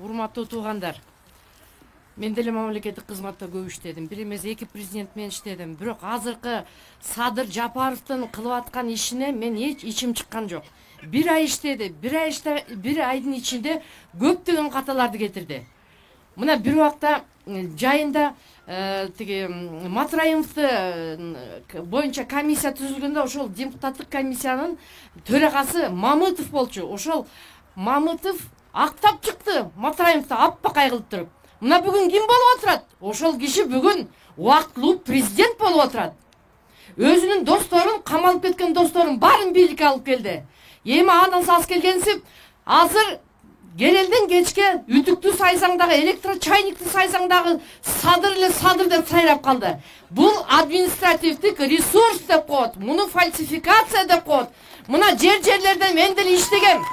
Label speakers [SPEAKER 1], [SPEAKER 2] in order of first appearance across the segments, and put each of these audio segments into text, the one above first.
[SPEAKER 1] Урматтуу туугандар, мен деле мамлекеттик кызматта көп иштедим. Бир эмес 2 президент менен иштедим. Бирок азыркы Садыр Жапаровдун кылып аткан ишине мен эч ичим чыккан жок. Бир ай иштеди. Бир айдын ичинде көптөгөн каталарды кетирди. Мына бир убакта жайында тиги Матраимовду боюнча комиссия түзүлгөндө ошол депутаттык комиссиянын төрагасы Мамытов болчу. Ошол Мамытов актап чыкты, Матраимовду аппакай кылып туруп. Мына бүгүн ким болуп отурат? Ошол киши бүгүн убактылуу президент болуп отурат. Өзүнүн досторун, камалып кеткен досторун баарын бийликке алып келди. Эми андан саз келгенсип, азыр келелден кечке үтүктү сайсаңдагы, электрочайникти сайсаңдагы Садыр эле Садыр деп сайрап калды. Бул административдик ресурс деп коет, муну фальсификация деп коет. Мына жерлерден мен деле иштегем.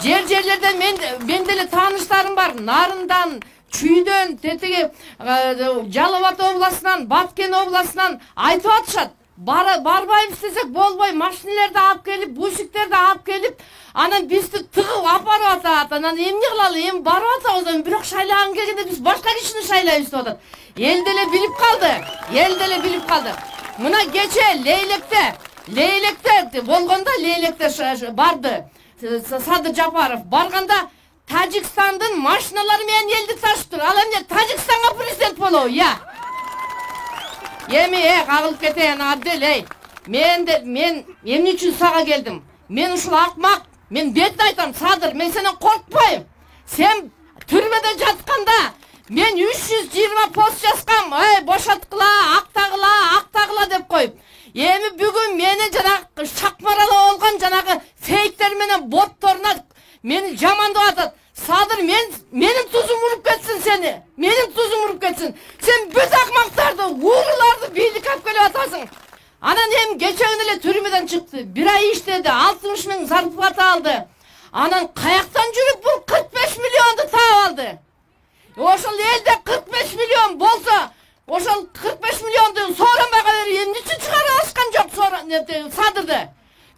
[SPEAKER 1] Жерлерден мен деле тааныштарым бар. Нарындан, Чүйдөн, тетиги Жалал Абад областынан, Баткен областынан айтып атышат. Барбайбыз десек болбой, машинелерди алып келип, бусиктерди алып келип, анан бизди тыгып апарып атат. Анан эмне кылалы, эми барып атабыз, бирок шайлаган келгенде биз башка кишини шайлайбыз деп атат. Эл деле билип калды. Мына кече Лейлекте болгондо Лейлекте барды. Садыр Жапаров барганда Тажикстандын машиналары менен элди ташыптыр. Ал эмне Тажикстанга президент болобу? Эми кагылып кетейин Абдел, мен эмне үчүн сага келдим? Мен ушул акмак, мен бетин айтам, Садыр, мен сенен коркпойм. Сен түрмөдө жатканда мен 320 пост жазгам, бошоткула, актагыла деп коюп. Эми бүгүн мени жанагы шакмарала болгон жанагы фейктер менен ботторуна мени жамандап атат. Садыр, менин тузум уруп кетсин сени. Менин тузум уруп кетсин. Сен бүт акмактарды, ууруларды бийликке алып келип атасың. Анан эми кечегин эле түрмөдөн чыкты. Бир ай иштеди, 60 миң зарплата алды. Анан каяктан жүрүп бул 45 миллионду таап алды. Ошол элде 45 миллион болсо, ошол 45 миллионду сооронбайга берип эмне үчүн чыгара алышкан жок Садырды?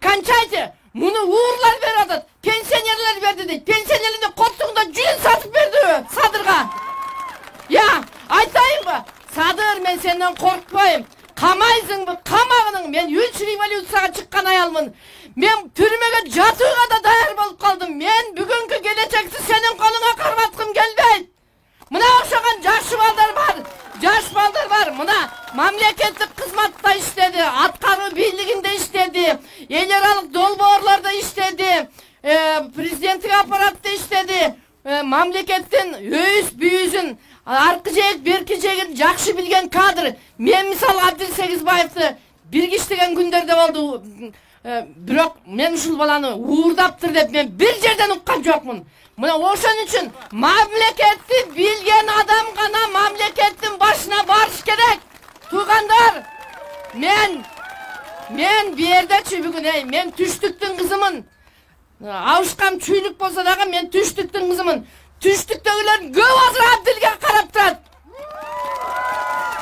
[SPEAKER 1] Канчайчы? Муну уурлар берип атат. Пенсионерлер берди дейт. Пенсионерлерди коттугунда жүн сатып берди Садырга. Айтайынбы? Садыр, мен сенден коркпойм. Камайсыңбы? Камагының. Мен 3 революцияга чыккан аялмын. Мен түрмөгө жатууга да даяр болуп калдым. Мен бүгүнкү келечекти сенин колуңа карматкым келбейт. Мына окшогон жаш балдар бар. Мына мамлекеттик кызматта иштеди, аткаруу бийлигинде иштеди, эл аралык долбоорлордо иштеди, президенттик аппаратта иштеди, мамлекеттин өз бүйүзүн, аркы жег, берки жегин жакшы билген кадр. Мен мисалы Абдил Сегизбаевди бирге иштеген күндөрдө болду. Бирок мен ушул баланы уурдаптыр деп мен бир жерден уккан жокмун. Мына ошон үчүн мамлекетти билген адам гана мамлекеттин башына барыш керек. Туугандар, мен биердечи бүгүн, мен түштүктүн кызымын. Абышкам чүйлүк болсо дагы мен түштүктүн кызымын. Түштүктөгүлөр көп азыр Абдилге карап турат.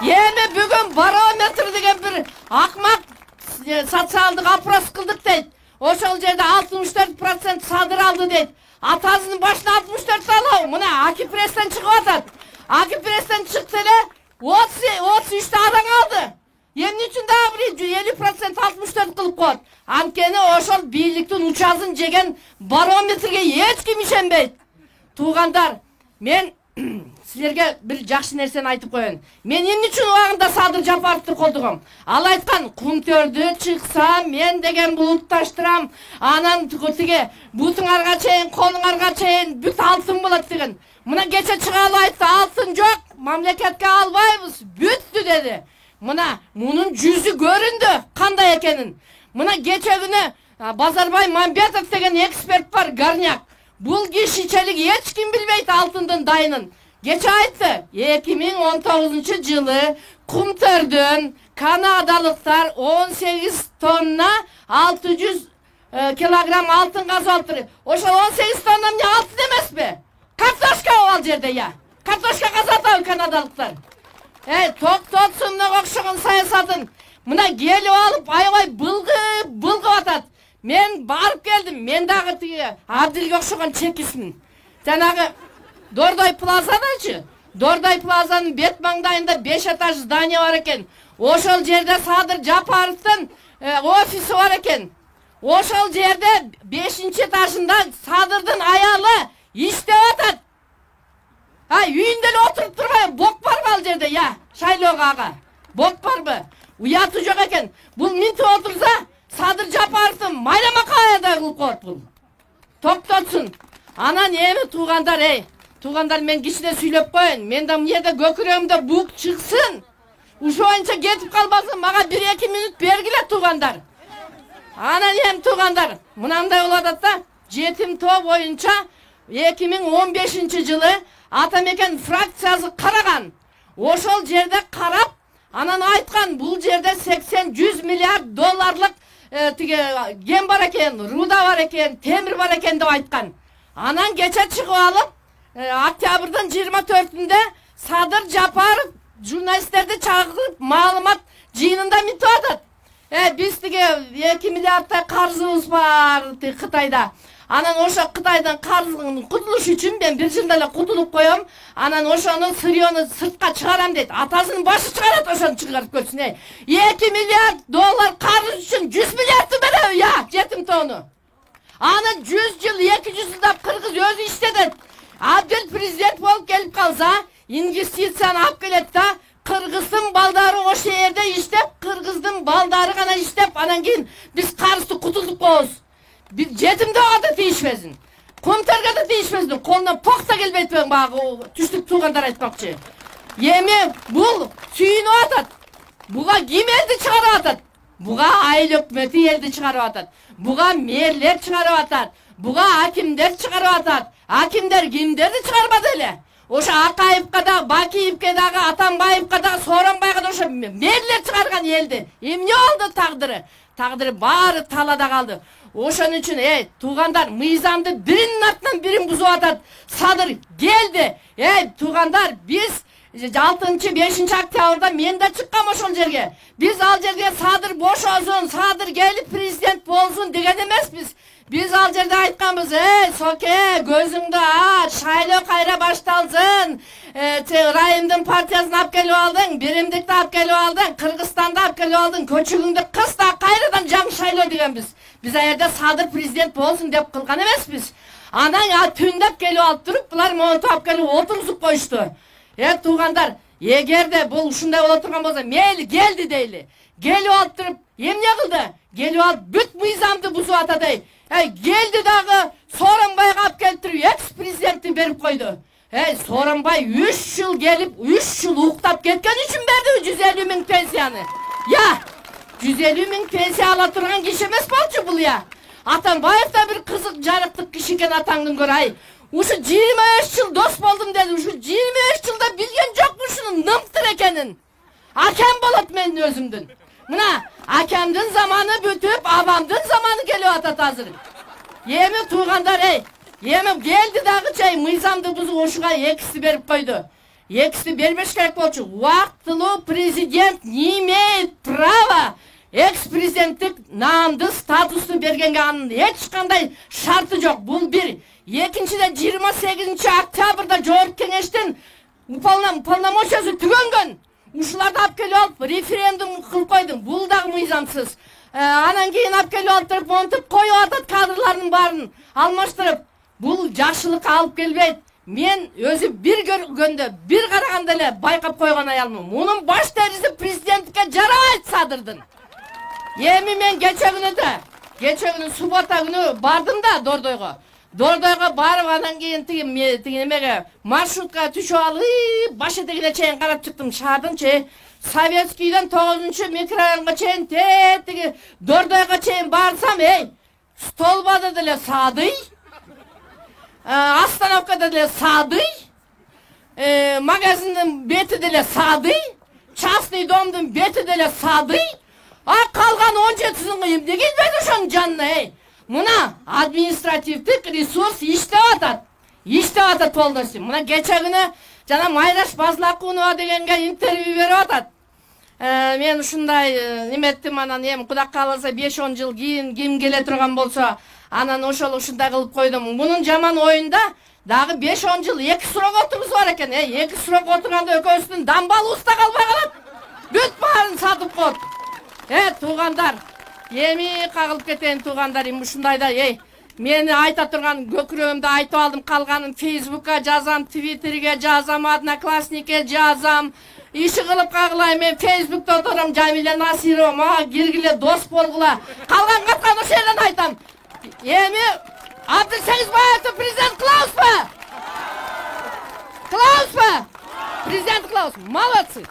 [SPEAKER 1] Эми бүгүн барометр деген бир акмак социалдык опрос кылдык дейт. Ошол жерде 64% Садыр алды дейт. Атасынын башына 64 алабы? Мына Акипрестен чыгып атат. Акипрестен чыкты эле 33 адаң алды. Эмне үчүн дагы 50% 64 кылып коет? Анткени ошол бийликтин учазын жеген барометрге эч ким ишенбейт. Туугандар, мен силерге бир жакшы нерсени айтып коеюн. Мен эмне үчүн убагында Садыр Жапаровду колдогом? Ал айткан, кумтөрдү чыкса мен деген булут таштырам, анан тиги бутуңарга чейин, колуңарга чейин бүт алтын болот деген. Мына кече чыгалы айтты, алтын жок, мамлекетке албайбыз, бүттү деди. Мына мунун жүзү көрүндү, кандай экенин. Мына кече күнү Базарбай Мамбетов деген эксперт бар, горняк. Бул кишичелик эч ким билбейт алтындын дайынын. Кече айтты, 2019 жылы Кумтөрдөн канадалыктар 18 тонна 600 килограмм алтын казып алыптыр. Ошол 18 тонна эмне алтын эмеспи? Картошка ал жерде, Картошка казып атабы канадалыктар? Токтотсунга окшогон саясатын мына келип алып аябай былгып атат. Мен барып келдим, мен дагы тиги Абдилге окшогон чекисмин. Жанагы Дордой плазадачы. Дордой плазанын бет маңдайында 5 этаж здание бар экен. Ошол жерде Садыр Жапаровдун офиси бар экен. Ошол жерде 5-нчи этажында Садырдын аялы иштеп атат. Үйүндө эле отуруп турбай, бок барбы ал жерде, Шайлоого ага? Бок барбы? Уяты жок экен. Бул минтип отурса, Садыр Жапаровдун майлама каяда кылып коет бул. Токтотсун. Анан эми туугандар, туугандар, мен кичине сүйлөп коеюн. Мен да мына жерде көкүрөгүмдө бук чыксын. Ушул боюнча кетип калбасын, мага 1-2 минут бергиле туугандар. Анан эми туугандар, мынандай болуп атат да, жетим тоо боюнча 2015-жылы Атамекен фракциясы караган. Ошол жерде карап, анан айткан, бул жерде 80-100 миллиард долларлык ген бар экен, руда бар экен, темир бар экен деп айткан. Анан кече чыгып алып, октябрдын 24-ндө Садыр Жапаров журналисттерди чакырып маалымат жыйынында мынтип атат. Биз 2 миллиардтай карзыбыз бар Кытайда. Анан ошо Кытайдан карзын кутулуш үчүн мен бир жылда эле кутулуп коем. Анан ошону сырьёну сыртка чыгарам дейт. Атасынын башы чыгарат, ошону чыгарып көрсүн. 2 миллиард доллар карыз үчүн 100 миллиардты береби, жетим тоону. Аны 100 жыл, 200 жылдап кыргыз өзү иштетет. Абдел президент болуп келип калса, инвестицияны алып келет да, кыргыздын балдары ошол жерде иштеп, кыргыздын балдары гана иштеп, анан кийин биз карызды кутулуп коебуз. Жетимдеге да тийишпесин. Комтерге да тийишпесин. Колунан покта келбейт багы түштүк туугандар айтмакчы. Эми бул сүйүнүп атат. Буга ким элди чыгарып атат? Буга айыл өкмөтү элди чыгарып атат. Буга мэрлер чыгарып атат. Буга акимдер чыгарып атат. Акимдер кимдерди чыгарбады эле? Ошо Акаевка да, Бакиевке дагы, Атамбаевка да, Сооронбайга да ошо мэрлер чыгарган элди. Эмне болду тагдыры? Тагдыры баары талада калды. Ошон үчүн, туугандар, мыйзамды биринин артынан бирин бузуп атат. Садыр келди. Туугандар, биз 6-5 октябрда мен да чыккам ошол жерге. Биз ал жерге Садыр бошосун, Садыр келип президент болсун деген эмеспиз. Биз ал жерде айтканбыз, Соке, көзүңдү ач, шайлоо кайра башталсын. Райымдын партиясын алып келип алдың, биримдикти алып келип алдың, Кыргызстанды алып келип алдың, көчүгүңдү кыс да кайрадан жаңы шайлоо дегенбиз. Биз аерде Садыр президент болсун деп кылган эмеспиз. Анан түндөп келип алып туруп, булар монтуп алып келип отургузуп коюшту. Туугандар, эгерде бул ушундай боло турган болсо, мейли келди дейли. Келип алып туруп, эмне кылды? Келип алып бүт мыйзамды бузуп атат. Келди дагы Сооронбайга алып келип туруп экс-президентти берип койду. Сооронбай 3 жыл келип, 3 жыл уктап кеткен үчүн берди 150 000 пенсияны. 150 000 пенсия ала турган киши эмес болчу бул. Атамбаев да бир кызык жарыктык киши экен атаңдын көрө. Ушу 25 жыл дос болдум деди. Ушу 25 жылда билген жокмун ушунун нымтыр экенин. Акем болот менин өзүмдүн. Мына акемдин заманы бүтүп, абамдын заманы келип атат азыр. Эми туугандар, эми келди дагы мыйзамды бузуп ушуга экисти берип койду. Экисти бербеш керек болчу. Убактылуу президент не имеет права экс-президенттик наамды статусту бергенге анын эч кандай шарты жок. Бул бир. Экинчиден 28 октябрда жогорку кеңештин уполномочиясы түгөнгөн. Ушуларды алып келип алып референдум кылып койдум. Бул дагы мыйзамсыз. Анан кийин алып келип алып туруп монтуп коюп атат кадрлардын баарын алмаштырып. Бул жакшылыкка алып келбейт. Мен өзү бир көргөндө, бир караганда эле байкап койгон аялмын. Мунун баш териси президенттикке жарабайт Садырдын. Эми мен кече күнү суббота күнү бардым да Дордойго. Дордойго барып, анан кийин тиги немеге маршрутка түшүп алып, баш этегине чейин карап чыктым. Шаардын Советскийден 9-чу микрорайонго чейин тиги Дордойго чейин барсам, столбада деле Садый, остановкада деле Садый, магазиндин бети деле Садый, частный домдун бети деле Садый, калган 17-син эмне келбейт ошонун жанына. Мына административдик ресурс иштеп атат полностью. Мына кече күнү жана Майраш Базлакунова дегенге интервью берип атат. Мен ушундай неметтим, анан эми Кудай кааласа 5-10 жыл кийин ким келе турган болсо, анан ушундай кылып койдум. Мунун жаман оюнда Дагы 5-10 жыл 2 срок отурубуз бар экен. 2 срок отурганда экөөбүздүн дамбалыбыз да калбай калат. Бүт баарын сатып коет. Туугандар, эми кагылып кетейин туугандар, ушундайда мени айта турган көкүрөгүмдү айтып алдым, калганын Фейсбукка жазам, Твиттерге жазам, Одноклассникке жазам. Иши кылып кагылайм, мен Фейсбукта отурам, Жамиля Насирова, мага киргиле, дос болгула. Калган каткан ошол жерден айтам. Эми Абдысагызбаевди президент кылабызбы? Кылабызбы? Президент кылабыз. Молодцы.